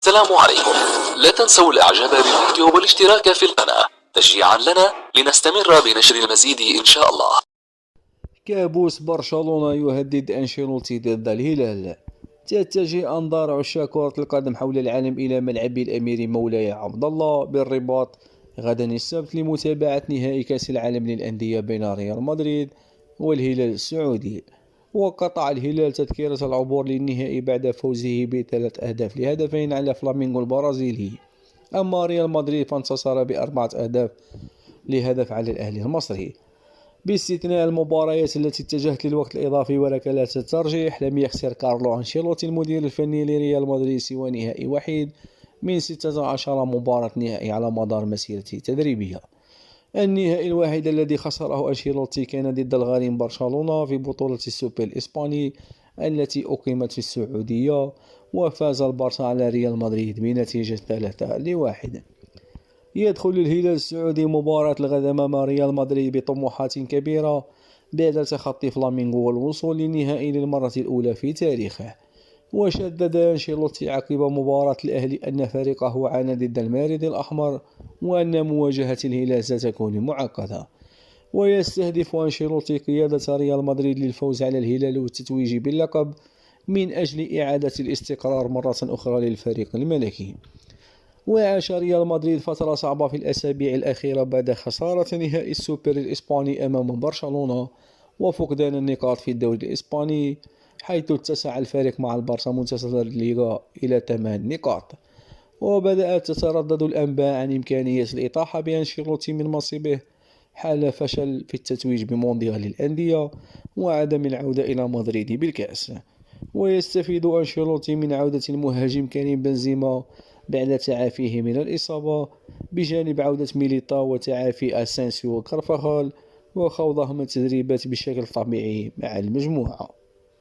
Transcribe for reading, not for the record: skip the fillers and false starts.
السلام عليكم. لا تنسوا الاعجاب بالفيديو والاشتراك في القناة تشجيعا لنا لنستمر بنشر المزيد ان شاء الله. كابوس برشلونة يهدد أنشيلوتي ضد الهلال. تتجه أنظار عشاق كرة القدم حول العالم إلى ملعب الأمير مولاي عبد الله بالرباط غدا السبت لمتابعة نهائي كأس العالم للأندية بين ريال مدريد والهلال السعودي. وقطع الهلال تذكرة العبور للنهائي بعد فوزه ب3 أهداف لهدفين على فلامينغو البرازيلي. أما ريال مدريد فانتصر ب4 أهداف لهدف على الأهلي المصري. باستثناء المباريات التي اتجهت للوقت الإضافي وركلات الترجيح، لم يخسر كارلو أنشيلوتي المدير الفني لريال مدريد سوى نهائي وحيد من 16 مباراة نهائي على مدار مسيرته التدريبية. النهائي الوحيد الذي خسره أنشيلوتي كان ضد الغريم برشلونة في بطولة السوبر الإسباني التي أقيمت في السعودية، وفاز البارسا على ريال مدريد بنتيجة 3-1. يدخل الهلال السعودي مباراة الغد أمام ريال مدريد بطموحات كبيرة بعد تخطي فلامينغو والوصول للنهائي للمرة الأولى في تاريخه. وشدد أنشيلوتي عقب مباراة الأهلي أن فريقه عانى ضد المارد الأحمر وأن مواجهة الهلال ستكون معقدة. ويستهدف أنشيلوتي قيادة ريال مدريد للفوز على الهلال والتتويج باللقب من أجل إعادة الاستقرار مرة أخرى للفريق الملكي. وعاش ريال مدريد فترة صعبة في الأسابيع الأخيرة بعد خسارة نهائي السوبر الإسباني أمام برشلونة وفقدان النقاط في الدوري الإسباني، حيث اتسع الفريق مع البارسا منتصر الليغا إلى 8 نقاط. وبدأت تتردد الأنباء عن إمكانية الإطاحة بأنشيلوتي من منصبه حال فشل في التتويج بمونديال الأندية وعدم العودة إلى مدريد بالكأس. ويستفيد أنشيلوتي من عودة المهاجم كريم بنزيما بعد تعافيه من الإصابة، بجانب عودة ميليتاو وتعافي أسينسيو وكارفاخال، وخوضهم التدريبات بشكل طبيعي مع المجموعة.